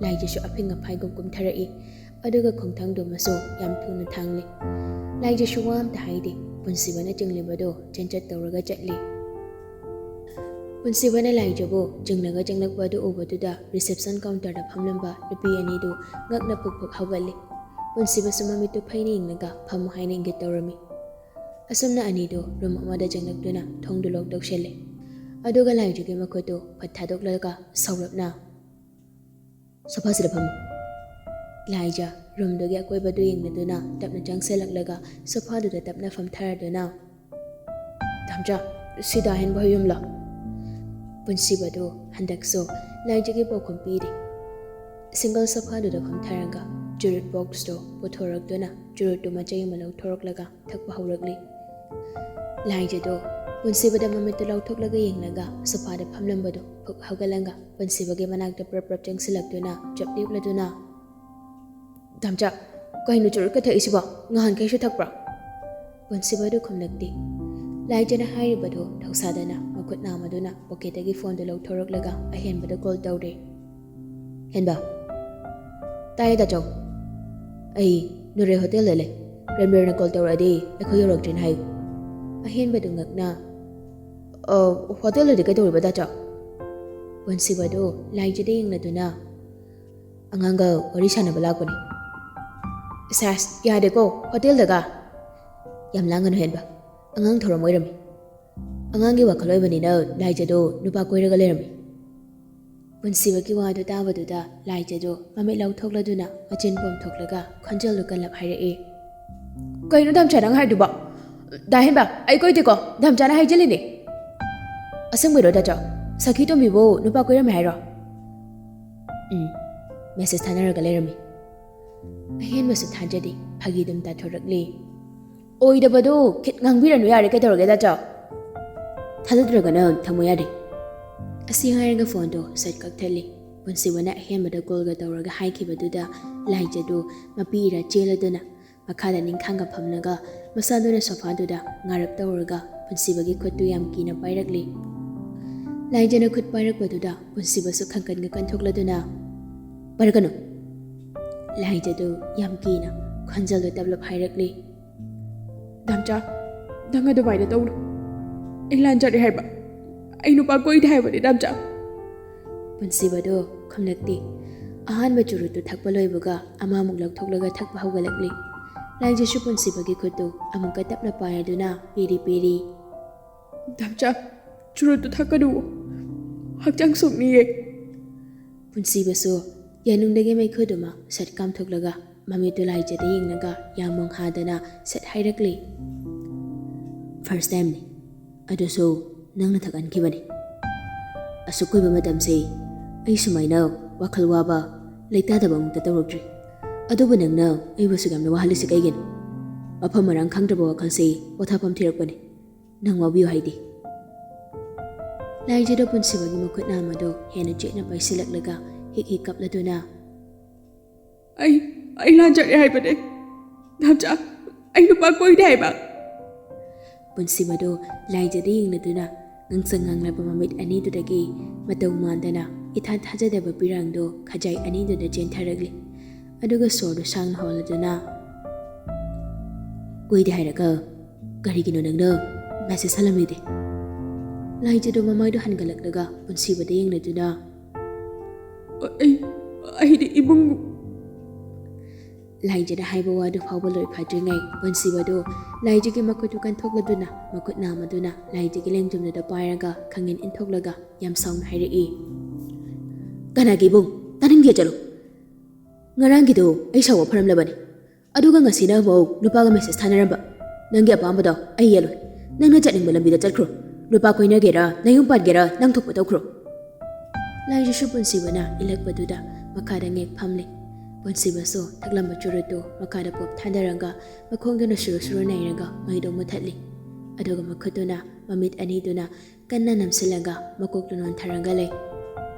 ꯂꯥꯏꯖꯁꯨ ꯑꯐꯤꯡ ꯑꯐꯥꯏꯒꯨꯝ ꯀꯨꯝꯊꯔꯛꯏ ꯑꯗꯨꯒ ꯈꯣꯡꯊꯥꯡꯗꯨꯃꯁꯨ ꯌꯥꯝ ꯊꯨꯅ ꯊꯥꯡꯂꯤ ꯂꯥꯏꯖꯁꯨ ꯋꯥ ꯑꯝꯇ ꯍꯥꯏꯗꯦ ꯄꯨꯟꯁꯤꯕꯅ ꯆꯤꯡꯂꯤꯕꯗꯣ ꯆꯦꯟꯆꯠ ꯇꯧꯔꯒ ꯆꯠꯂꯤ ꯄꯨꯟꯁꯤꯕꯅ ꯂꯥꯏꯖꯕꯨ ꯆꯪꯂꯛꯄ ꯑꯗꯨ ꯎꯕꯗꯨꯗ ꯔꯤꯁꯦꯞꯁꯟ ꯀꯥꯎꯟꯇꯔꯗ ꯐꯝꯂꯝꯕ ꯅꯨꯄꯤ ꯑꯅꯤꯗꯨ ꯉꯛꯅ ꯄꯨꯛ ꯍꯧꯒꯠꯂꯤ ꯄꯨꯟꯁꯤꯕꯁꯨ ꯃꯃꯤꯠꯇꯨ ꯐꯩꯅ ꯌꯦꯡꯂꯒ ꯐꯝꯃꯨ ꯍꯥꯏꯅ ꯏꯪꯒꯤꯠ ꯇꯧꯔꯝꯃꯤ ꯑꯁꯨꯝꯅ ꯑꯅꯤꯗꯨ ꯔꯨꯝ ꯑꯃꯗ ꯆꯪꯂꯛꯇꯨꯅ ꯊꯣꯡꯗꯨ ꯂꯣꯛ ꯇꯧꯁꯤꯜꯂꯤ ꯑꯗꯨꯒ ꯂꯥꯏꯖꯒꯤ ꯃꯈꯨꯠꯇꯨ ꯐꯠ ꯊꯥꯗꯣꯛꯂꯒ ꯁꯧꯔꯞꯅ ꯁꯣꯐꯥꯁꯤꯗ ꯐꯝꯃꯨ ꯂꯥꯏꯖ ꯔꯨꯝꯗꯨꯒꯤ ꯑꯀꯣꯏꯕꯗꯨ ꯌꯦꯡꯂꯗꯨꯅ ꯇꯞꯅ ꯆꯪꯁꯤꯜꯂꯛꯂꯒ ꯁꯣꯐꯥꯗꯨꯗ ꯇꯞꯅ ꯐꯝꯊꯔꯗꯨꯅ ꯗꯥꯝꯆꯥ ꯁꯤ ꯗꯥꯍꯦꯟꯕ ꯍꯣꯏ ꯌꯨꯝꯂꯣ ꯄꯨꯟꯁꯤꯕꯗꯨ ꯍꯟꯗꯛꯁꯨ ꯂꯥꯏꯖꯒꯤ ꯄꯥꯎꯈꯨꯝ ꯄꯤꯔꯤ ꯁꯤꯡꯒꯜ ꯁꯣꯐꯥꯗꯨꯗ ꯐꯝꯊꯔꯒ ꯆꯨꯔꯨꯠ ꯕꯣꯛꯁꯇꯨ ꯄꯨꯊꯣꯔꯛꯇꯨꯅ ꯆꯨꯔꯨꯠꯇꯨ ꯃꯆꯩ ꯑꯃ ꯂꯧꯊꯣꯔꯛꯂꯒ ꯊꯛꯄ ꯍꯧꯔꯛꯂꯤ ꯂꯥꯏꯖꯗꯨ ꯄꯨꯟꯁꯤꯕꯗ ꯃꯃꯤꯠꯇꯨ ꯂꯥꯎꯊꯣꯛꯂꯒ ꯌꯦꯡꯂꯒ ꯁꯣꯐꯥꯗ ꯐꯝꯂꯝꯕꯗꯨ ꯐꯨꯛ ꯍꯧꯒꯠꯂꯒ ꯄꯨꯟꯁꯤꯕꯒꯤ ꯃꯅꯥꯛꯇ ꯄ꯭ꯔꯞ ꯆꯪꯁꯤꯜꯂꯛꯇꯨꯅ ꯆꯞ ꯂꯦꯞꯂꯗꯨꯅ ꯗꯥꯝꯆꯥ ꯀꯩꯅꯣ ꯆꯨꯔꯨꯠꯀ ꯊꯛꯏꯁꯤꯕꯣ ꯉꯍꯥꯟꯈꯩꯁꯨ ꯊꯛꯄ꯭ꯔꯣ ꯄꯨꯟꯁꯤꯕꯗꯨ ꯈꯨꯝꯂꯛꯇꯦ ꯂꯥꯏꯖꯅ ꯍꯥꯏꯔꯤꯕꯗꯨ ꯊꯧꯁꯥꯗꯅ ꯃꯈꯨꯠ ꯅꯥꯝꯃꯗꯨꯅ ꯄꯣꯀꯦꯠꯇꯒꯤ ꯐꯣꯟꯗꯨ ꯂꯧꯊꯣꯔꯛꯂꯒ ꯑꯍꯦꯟꯕꯗ ꯀꯣꯜ ꯇꯧꯔꯦ เห็นบ่ตายตาจงไอ้นูเรโฮเทลเลยเรนเบอร์นักกอลเตอร์ดีไอ้เขาอยู่รถจริงให้เห็นไปดูงักน่ะโฮเทลเลยดีก็ตัวรู้ตาจงวันสิบดูไล่จะได้ยังไงตัวน่ะอังก็วาริชานะบลาคนนี้ซัสยาเด็กก็โฮเทลเด็กอะยามล้างเงินเห็นบ่อังทรมานมีอังกี่ว่าเขาเลยวันนี้เนอะไล่จะดูนูปากคุยเรื่องอะไรมีวันสิบกี่ว่าดูตาว่าดูตาไล่จะดูมาไม่เล่าทุกแล้วดูนะมาเจนปมทุกแล้วก็คนเจอลูกกันหลับหายเองก็ยังทำใจนังให้ดูบ่ได้เห็นบ่ไอ้ก้อยดีก็ทำใจนังให้เจลินี่อาศัยไม่รู้ตาจ้ะสักทีต้องมีโบนูปากคุยเรื่องไม่ให้หรอเมสเซจท่านอะไรกันเลยมีเห็นว่าสุดท้ายจะดีพากีดมตาทรักลีโอ้ยเดี๋ยวดูคิดงังบิรันวิอาริกันตัวเราตาจ้ะถ้าจะตระกันเนอะทำไมอะดิอาศัยให้เราโฟนดูเสร็จก็เทลีวันสิวันนั้นเห็นมาดูกอลกันตัวเราให้คิดว่าดูดาไล่จะดูมาปีระเจริญดูนะมาขาดนิ่งข้างกับพมนังก็มาสานดูในโซฟาดูดางารับตัวเราก็วันสิวันกี้คุดตัวยามกินไปรักลีไล่จะนึกคุดไปรักว่าดูดาวันสิวันสุขขังกันกันทุกแล้วดูนะไปรักกันเนอะไล่จะดูยามกินนะคนจะรู้ตับลับให้รักลีดำจ้าดังก็ดูไปเดี๋ยวตัวไอ้ลานจัดได้ปะไอ้นูปากคุยได้ปะเดี๋ยวดำจ้าวันสิวันดูคำนักตีอาหารมาจุรุตุทักไปเลยบุกะอามามุกหลักทุกแล้วก็ทักไปหากลักลีไล่จะชุบวันสิวันกี้คุดตัวอามุกก็ตับลับไปดูนะปีรีดำจ้าจุรุตุทักก็ดูหักจังสุกนี่เองวันสิวันสู้ยานุงเด็กไม่คุดมาเสร็จกำทุกแล้วก็มามีตัวไล่จะได้ยิงนักยามองหาดนะเสร็จให้รักลี first time นี่อดูสู้นั่งนักกันคิดว่านี่สุกุยบมาดำสิไอ้สมัยนั้นว่าขลัวบ่เลยตาตะบังตะตะรกจีอดูบนังนั้นไอ้วัสุกรรมนว่าฮัลลิสกายกันว่าพมารังขังตะบัวขังสิว่าท้าพมทีรักวันนี้นั่งว่าวิวให้ดีไล่จะดูปุ่นสิบกิมคุดน้ำมาดูเห็นเจนับไปสิลักเลยก็ฮิกกับละตัวน่ะไอ้ลานจัดได้ปะเนี่ยดำจ้าไอ้นูปากคุยได้ปะปุ่นสิบดูไล่จะได้ยิงละตัวน่ะงังสังงังละประมาณมิดอันนี้ตัวตะกี้มาตรงมันแต่น่ะอีท่านท่าจะได้แบบปีรังดูขจายอันนี้ตัวเดเจนทารักเลยอดูก็สอดช่างหอละตัวน่ะคุยได้ละก็กะริกินนังเด้อแม่เสียสลัมเลยดิไล่จะดูมาไม่ดูหันกันลักเลยก็ปุ่นสิบได้ยิงละตัวน่ะไอ้ดิบุ้งไล่จะได้ให้บัวดูพาวบอลเลยพาดยังไงวันสิบดูไล่จะกินมาคุยทุกันทุกละดูนะมาคุยน้ำมาดูนะไล่จะกินเล่นจุ่มเดือดไปรังกะขังเงินอินทุกละกะยำซองให้ได้อีกันอะไรบุ้งตอนนี้เกี่ยจะรู้งานรังกิดูไอ้ชาวพรำเลยบ้านี่อดูกันงาสีน้าบัวนูปากกันไม่เสียสถานะรำบะนั่งเกี่ยปามบัดไอ้เยลนั่งน่าจะหนึ่งบัลลังก์บิดจัดครูนูปากคุยเนื้อเกล้านั่งยุ่งปัดเกล้านั่งทุกปัดเอาครูไล่จะชุบวันสิบนะอิเล็กบัดดูดามาขาดเงี้ยพัมเลยวันสิบโซทักลำมาจุดตัวมาขาดปบทันเดรังกามาคงตัวน่ะสุรในรังกาไม่ดงมาทัดเลยอดูกันมาคุดตัวน่ะมามิดอันนี้ตัวน่ะกันน่ะนำสิลังกามาคุกตัวนอนทารังกาเลย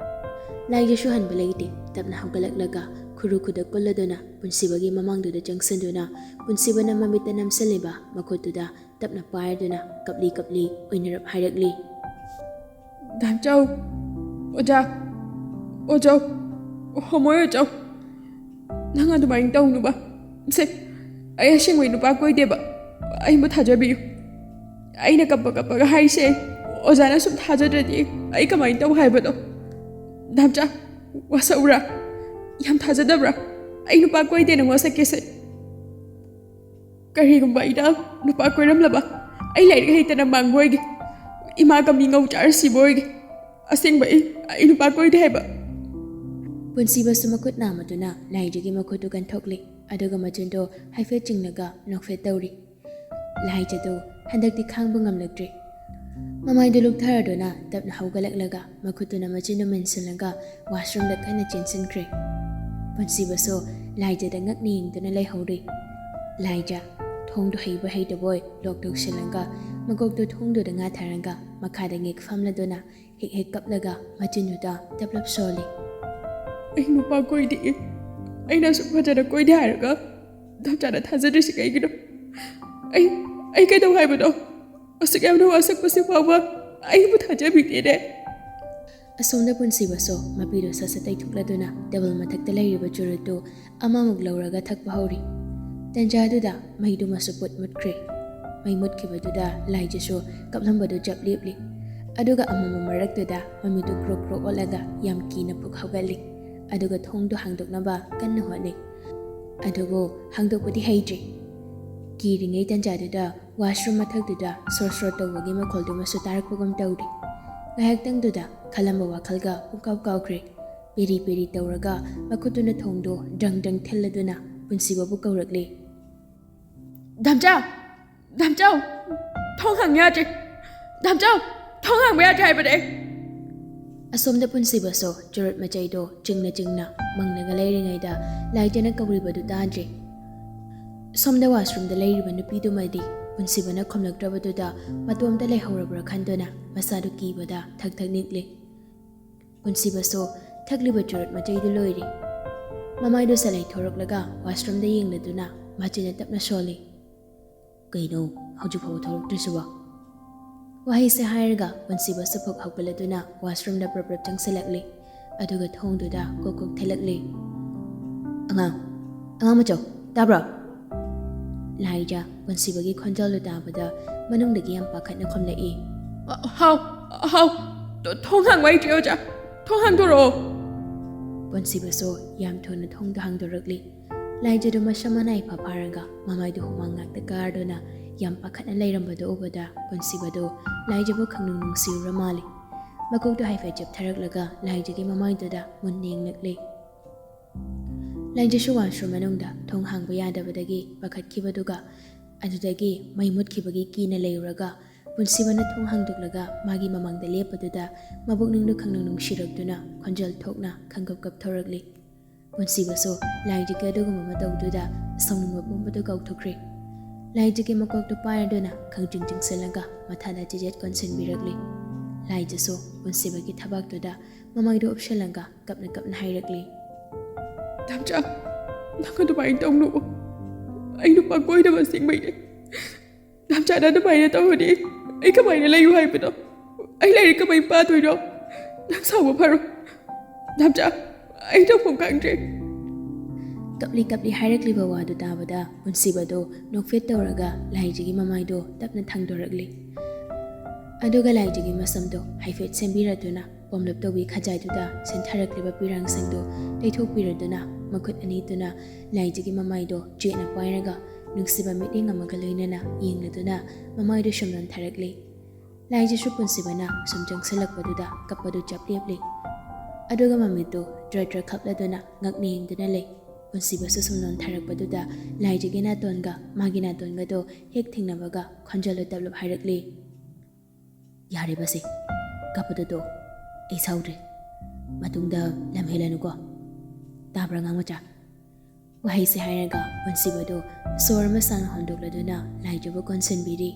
ไล่จะช่วยหันไปเลยดิแต่น่ะเขากลักลักกาคุรุคุดกุลละตัวน่ะวันสิบกี้มามังดูดจังสันตัวน่ะวันสิบน่ะมามิดแต่นำสิเลยบ่มาคุดตัวน่ะแต่น่ะปายตัวน่ะกับลีอุยนรับหายรักลีดามเจ้าโอจ้าโฮโมยเจ้านั่งดูมาอิงเต้าหนูบ้าเสร็จไอ้เชียงวินูปากคุยเดี๋ยวบ้าไอ้มาท่าจะบิวไอ้เนี่ยกับก็ให้เชโอจานะสุดท่าจะเดี๋ยวไอ้ก็มาอิงเต้าให้บ้าตัวดามจ้าว่าสาวระยามท่าจะดับระไอ้นูปากคุยเดี๋ยวนึกว่าสักแค่เสร็จก็เรียกว่าไอ้ดาวนูปากคุยรำละบ้าไอ้ไหลก็ให้แต่น้ำบางบ่อยกี่อีมาก็มีเงาจ่าสิบ่อยกี่อาเซียงบ้าไอ้นูปากคุยได้บ้าวันสิบสมัครน้ำมาตัวน่ะไล่จะกินมาคุยกันทุกเลยอดูกันมาจนโตให้เฟซจริงแล้วก็นกเฟซเตอรีไล่จะโตหันดักที่ข้างบังงำเล็กจีมาไม่ดูลูกท่าระตัวน่ะแต่หน้าเขาก็เล็กแล้วก็มาคุยตัวน่ะมาจนโตมันสิแล้วก็วาชรูมเล็กให้น่ะเจนสินครีวันสิบโซไล่จะดังงักนิ่งตัวน่ะเลยเขาดิไล่จะทงตัวให้ตัวบอยลอกตัวสิแล้วก็มากอกตัวทงตัวดังงาทารังก็มาขาดดังเอกฟัมแล้วตัวน่ะเฮกกับแล้วก็มาจนอยู่ตาแต่ปรับโซลีไอ้นูปากคุยดีไอ้น่าสุภาพจะได้คุยได้หรอก็ทำจานท่าจะได้สิไอ้กินไอ้แกต้องให้บ้าตัวสักแก้วนึกว่าสักภาษาพาวไอ้ไม่ท่าจะบิดเด็ด ꯑꯁꯣꯝꯗ ꯄꯨꯟꯁꯤꯕꯁꯨ ꯃꯄꯤꯗꯨ ꯁꯠ ꯇꯩꯊꯣꯛꯂꯗꯨꯅ ꯇꯦꯕꯜ ꯃꯊꯛꯇ ꯂꯩꯔꯤꯕ ꯆꯨꯔꯨꯠꯇꯨ ꯑꯃꯃꯨꯛ ꯂꯧꯔꯒ ꯊꯛꯄ ꯍꯧꯔꯤ꯫ ꯇꯟꯖꯥꯗꯨꯗ ꯃꯩꯗꯨꯃꯁꯨ ꯃꯨꯠꯈ꯭ꯔꯦ꯫ ꯃꯩ ꯃꯨꯠꯈꯤꯕꯗꯨꯗ ꯂꯥꯏꯖꯁꯨ ꯀꯞꯂꯝꯕꯗꯨ ꯆꯞ ꯂꯦꯞꯂꯤ꯫ ꯑꯗꯨꯒ ꯑꯃꯨꯛ ꯃꯔꯛꯇꯨꯗ ꯃꯃꯤꯠꯇꯨ ꯀ꯭ꯔꯣꯛ ꯀ꯭ꯔꯣꯛ ꯑꯣꯠꯂꯒ ꯌꯥꯝ ꯀꯤꯅ ꯄꯨꯛ ꯍꯧꯒꯠꯂꯤ꯫ ꯑꯗꯨꯒ ꯊꯣꯡꯗꯨ ꯍꯥꯡꯗꯣꯛꯅꯕ ꯀꯟꯅ ꯍꯣꯠꯅꯩ꯫ ꯑꯗꯨꯕꯨ ꯍꯥꯡꯗꯣꯛꯄꯗꯤ ꯍꯩꯇ꯭ꯔꯤ꯫ ꯀꯤꯔꯤꯉꯩ ꯇꯟꯖꯥꯗꯨꯗ ꯋꯥꯁꯔꯨꯝ ꯃꯊꯛꯇꯨꯗ ꯁꯣꯔ ꯇꯧꯕꯒꯤ ꯃꯈꯣꯜꯗꯨꯃꯁꯨ ꯇꯥꯔꯛꯄꯒꯨꯝ ꯇꯧꯔꯤ꯫ ꯉꯥꯏꯍꯥꯛꯇꯪꯗꯨꯗ ꯈꯜꯂꯝꯕ ꯋꯥꯈꯜꯒ ꯄꯨꯡꯀꯥꯎ ꯀꯥꯎꯈ꯭ꯔꯦ꯫ ꯄꯦꯔꯤ ꯄꯦꯔꯤ ꯇꯧꯔꯒ ꯃꯈꯨꯠꯇꯨꯅ ꯊꯣꯡꯗꯣ ꯗ꯭ꯔꯪ ꯗ꯭ꯔꯪ ꯊꯤꯜꯂꯗꯨꯅ ꯄꯨꯟꯁꯤꯕꯕꯨ ꯀꯧꯔꯛꯂꯤ꯫ ꯙꯝꯆꯥꯎ! ꯙꯝꯆꯥꯎ! ꯊꯣꯡ ꯍꯥꯡ ꯌꯥꯗ꯭ꯔꯦ! ꯙꯝꯆꯥꯎ! ꯊꯣꯡ ꯍꯥꯡꯕ ꯌꯥꯗ꯭ꯔꯦ ꯍꯥꯏꯕꯅꯦ! ꯑꯁꯣꯝꯗ ꯄꯨꯟꯁꯤꯕꯁꯨ ꯆꯨꯔꯨꯠ ꯃꯆꯩꯗꯣ ꯆꯤꯡꯅ ꯃꯪꯂꯒ ꯂꯩꯔꯤꯉꯩꯗ ꯂꯥꯏꯖꯅ ꯀꯧꯔꯤꯕꯗꯨ ꯇꯥꯗ꯭ꯔꯦ꯫ ꯁꯣꯝꯗ ꯋꯥꯁꯔꯨꯝꯗ ꯂꯩꯔꯤꯕ ꯅꯨꯄꯤꯗꯨꯃꯗꯤ ꯄꯨꯟꯁꯤꯕꯅ ꯈꯨꯝꯂꯛꯇ꯭ꯔꯕꯗꯨꯗ ꯃꯇꯣꯝꯇ ꯂꯩꯍꯧꯔꯕ꯭ꯔꯥ ꯈꯟꯗꯨꯅ ꯃꯁꯥꯗꯨ ꯀꯤꯕꯗ ꯊꯛ ꯊꯛ ꯅꯤꯛꯂꯤ꯫ ꯄꯨꯟꯁꯤꯕꯁꯨ ꯊꯛꯂꯤꯕ ꯆꯨꯔꯨꯠ ꯃꯆꯩꯗꯨ ꯂꯣꯏꯔꯤ꯫ ꯃꯃꯥꯏꯗꯨ ꯁꯂꯩ ꯊꯣꯔꯛꯂꯒ ꯋꯥꯁꯔꯨꯝꯗ ꯌꯦꯡꯂꯗꯨꯅ ꯃꯆꯤꯟꯅ ꯇꯞꯅ ꯁꯣꯜꯂꯤ꯫ ꯀꯩꯅꯣ ꯍꯧꯖꯤꯛ ꯐꯥꯎꯕ ꯊꯣꯛꯂꯛꯇ꯭ꯔꯤꯁꯤꯕꯣ? ꯋꯥꯍꯩꯁꯦ ꯍꯥꯏꯔꯒ ꯄꯨꯟꯁꯤꯕꯁꯨ ꯄꯨꯛ ꯍꯧꯒꯠꯂꯗꯨꯅ ꯋꯥꯁꯔꯨꯝꯗ ꯄ꯭ꯔꯞ ꯆꯪꯁꯤꯜꯂꯛꯂꯤ꯫ ꯑꯗꯨꯒ ꯊꯣꯡꯗꯨꯗ ꯀꯣꯛ ꯀꯣꯛ ꯊꯤꯜꯂꯛꯂꯤ꯫ ꯑꯉꯥꯡ ꯃꯆꯧ ꯇꯥꯕ꯭ꯔꯣ? ꯂꯥꯏꯖ ꯄꯨꯟꯁꯤꯕꯒꯤ ꯈꯣꯟꯖꯦꯜꯗꯨ ꯇꯥꯕꯗ ꯃꯅꯨꯡꯗꯒꯤ ꯌꯥꯝ ꯄꯥꯈꯠꯅ ꯈꯨꯝꯂꯛꯏ꯫ ꯍꯥꯎ! ꯊꯣꯡ ꯍꯥꯡꯕ ꯍꯩꯇ꯭ꯔꯤ ꯑꯣꯖꯥ! ꯊꯣꯡ ꯍꯥꯡꯗꯣꯔꯛꯑꯣ! ꯄꯨꯟꯁꯤꯕꯁꯨ ꯌꯥꯝ ꯊꯨꯅ ꯊꯣꯡꯗꯨ ꯍꯥꯡꯗꯣꯔꯛꯂꯤ꯫ ꯂꯥꯏꯖꯗꯨ ꯃꯁꯝ ꯃꯅꯥꯏ ꯐꯥꯔꯒ ꯃꯃꯥꯏꯗꯨ ꯍꯨꯃꯥꯡ ꯉꯥꯛꯇ ꯀꯥꯔꯗꯨꯅ ꯌꯥꯝ ꯄꯥꯈꯠꯅ ꯂꯩꯔꯝꯕꯗꯨ ꯎꯕꯗ ꯄꯨꯟꯁꯤꯕꯗꯨ ꯂꯥꯏꯖꯕꯨ ꯈꯪꯅꯨꯡ ꯅꯨꯡꯁꯤꯔꯨꯔ ꯃꯥꯜꯂꯤ꯫ ꯃꯀꯣꯛꯇꯨ ꯍꯥꯏꯐꯦꯠ ꯆꯦꯞꯊꯔꯛꯂꯒ ꯂꯥꯏꯖꯒꯤ ꯃꯃꯥꯏꯗꯨꯗ ꯃꯨꯟꯅ ꯌꯦꯡꯂꯛꯂꯤ꯫ ꯂꯥꯏꯖꯁꯨ ꯋꯥꯁꯔꯨꯝ ꯃꯅꯨꯡꯗ ꯊꯣꯡ ꯍꯥꯡꯕ ꯌꯥꯗꯕꯗꯒꯤ ꯄꯥꯈꯠꯈꯤꯕꯗꯨꯒ ꯑꯗꯨꯗꯒꯤ ꯃꯩ ꯃꯨꯠꯈꯤꯕꯒꯤ ꯀꯤꯅ ꯂꯩꯔꯨꯔꯒ ꯄꯨꯟꯁꯤꯕꯅ ꯊꯣꯡ ꯍꯥꯡꯗꯣꯛꯂꯒ ꯃꯥꯒꯤ ꯃꯃꯥꯡꯗ ꯂꯦꯞꯄꯗꯨꯗ ꯃꯕꯨꯛꯅꯤꯡꯗꯨ ꯈꯪꯅꯨꯡ ꯅꯨꯡꯁꯤꯔꯛꯇꯨꯅ ꯈꯣꯟꯖꯦꯜ ꯊꯣꯛꯅ ꯈꯪꯀꯞ ꯀꯞꯊꯣꯔꯛꯂꯤ꯫ ꯄꯨꯟꯁꯤꯕꯁꯨ ꯂꯥꯏꯖꯒꯤ ꯑꯗꯨꯒꯨꯝꯕ ꯃꯇꯧꯗꯨꯗ ꯁꯥꯎꯅꯤꯡꯕ ꯄꯨꯝꯕꯗꯨ ꯀꯥꯎꯊꯣꯛꯈ꯭ꯔꯦ꯫ ꯂꯥꯏꯖꯒꯤ ꯃꯀꯣꯛꯇꯨ ꯄꯥꯏꯔꯗꯨꯅ ꯈꯪꯆꯤꯡ ꯆꯤꯡꯁꯤꯜꯂꯒ ꯃꯊꯥꯗ ꯆꯤꯖꯦꯠ ꯀꯣꯟꯁꯤꯟꯕꯤꯔꯛꯂꯤ꯫ ꯂꯥꯏꯖꯁꯨ ꯄꯨꯟꯁꯤꯕꯒꯤ ꯊꯕꯥꯛꯇꯨꯗ ꯃꯃꯥꯏꯗꯨ ꯎꯞꯁꯤꯜꯂꯒ ꯀꯞꯅ ꯍꯥꯏꯔꯛꯂꯤ꯫ ꯙꯝꯆꯥ! ꯅꯪ ꯑꯗꯨꯃꯥꯏꯅ ꯇꯧꯅꯨ꯫ ꯑꯩ ꯅꯨꯄꯥ ꯀꯣꯏꯗꯕ ꯑꯁꯦꯡꯕꯩꯅꯦ꯫ ꯙꯝꯆꯥꯅ ꯑꯗꯨꯃꯥꯏꯅ ꯇꯧꯔꯗꯤ ꯑꯩ ꯀꯃꯥꯏꯅ ꯂꯩꯌꯨ ꯍꯥꯏꯕꯅꯣ? ꯑꯩ ꯂꯥꯏꯔꯤꯛ ꯀꯃꯥꯏꯅ ꯄꯥꯗꯣꯏꯅꯣ? ꯅꯪ ꯁꯥꯎꯕ ꯐꯔꯣ꯫ ꯙꯝꯆꯥ! ꯑꯩ ꯇꯧꯐꯝ ꯈꯪꯗ꯭ꯔꯦ꯫ ꯀꯞꯂꯤ ꯍꯥꯏꯔꯛꯂꯤꯕ ꯋꯥꯗꯨ ꯇꯥꯕꯗ ꯄꯨꯟꯁꯤꯕꯗꯨ ꯅꯣꯛꯐꯦꯠ ꯇꯧꯔꯒ ꯂꯥꯏꯖꯒꯤ ꯃꯃꯥꯏꯗꯨ ꯇꯞꯅ ꯊꯥꯡꯗꯣꯔꯛꯂꯤ꯫ ꯑꯗꯨꯒ ꯂꯥꯏꯖꯒꯤ ꯃꯁꯝꯗꯨ ꯍꯥꯏꯐꯦꯠ ꯁꯦꯝꯕꯤꯔꯗꯨꯅ ꯄꯣꯝꯂꯞ ꯇꯧꯕꯤ ꯈꯖꯥꯏꯗꯨꯗ ꯁꯤꯟꯊꯔꯛꯂꯤꯕ ꯄꯤꯔꯥꯡꯁꯤꯡꯗꯨ ꯇꯩꯊꯣꯛꯄꯤꯔꯗꯨꯅ ꯃꯈꯨꯠ ꯑꯅꯤꯗꯨꯅ ꯂꯥꯏꯖꯒꯤ ꯃꯃꯥꯏꯗꯨ ꯆꯦꯠꯅ ꯄꯥꯏꯔꯒ ꯅꯨꯡꯁꯤꯕ ꯃꯤꯠꯌꯦꯡ ꯑꯃꯒ ꯂꯣꯏꯅꯅ ꯌꯦꯡꯂꯗꯨꯅ ꯃꯃꯥꯏꯗꯨ ꯁꯨꯝ ꯅꯣꯟꯊꯔꯛꯂꯤ꯫ ꯂꯥꯏꯖꯁꯨ ꯄꯨꯟꯁꯤꯕꯅ ꯁꯨꯝ ꯆꯪꯁꯤꯜꯂꯛꯄꯗꯨꯗ ꯀꯞꯄꯗꯨ ꯆꯞ ꯂꯦꯞꯂꯤ꯫ ꯑꯗꯨꯒ ꯃꯃꯤꯠꯇꯨ ꯗ꯭ꯔ ꯈꯞꯂꯗꯨꯅ ꯉꯛꯅ ꯌꯦꯡꯗꯨꯅ ꯂꯩ꯫ ꯄꯨꯟꯁꯤꯕꯁꯨ ꯁꯨꯝ ꯅꯣꯟꯊꯔꯛꯄꯗꯨꯗ ꯂꯥꯏꯖꯒꯤ ꯅꯥꯇꯣꯟꯒ ꯃꯥꯒꯤ ꯅꯥꯇꯣꯟꯒꯗꯣ ꯍꯦꯛ ꯊꯦꯡꯅꯕꯒ ꯈꯣꯟꯖꯦꯜꯗꯨ ꯇꯞꯂꯞ ꯍꯥꯏꯔꯛꯂꯤ꯫ ꯌꯥꯔꯦꯕꯁꯦ ꯀꯞꯄꯗꯨ ꯑꯩ ꯁꯥꯎꯗ꯭ꯔꯦ꯫ ꯃꯇꯨꯡꯗ ꯂꯝ ꯍꯦꯜꯂꯅꯨꯀꯣ꯫ ꯇꯥꯕ꯭ꯔꯥ ꯑꯉꯥꯡ ꯃꯆꯥ? ꯋꯥꯍꯩꯁꯦ ꯍꯥꯏꯔꯒ ꯄꯨꯟꯁꯤꯕꯗꯨ ꯁꯣꯔ ꯑꯃ ꯁꯥꯡꯅ ꯍꯣꯟꯗꯣꯛꯂꯗꯨꯅ ꯂꯥꯏꯖꯕꯨ ꯀꯣꯟꯁꯤꯟꯕꯤꯔꯤ꯫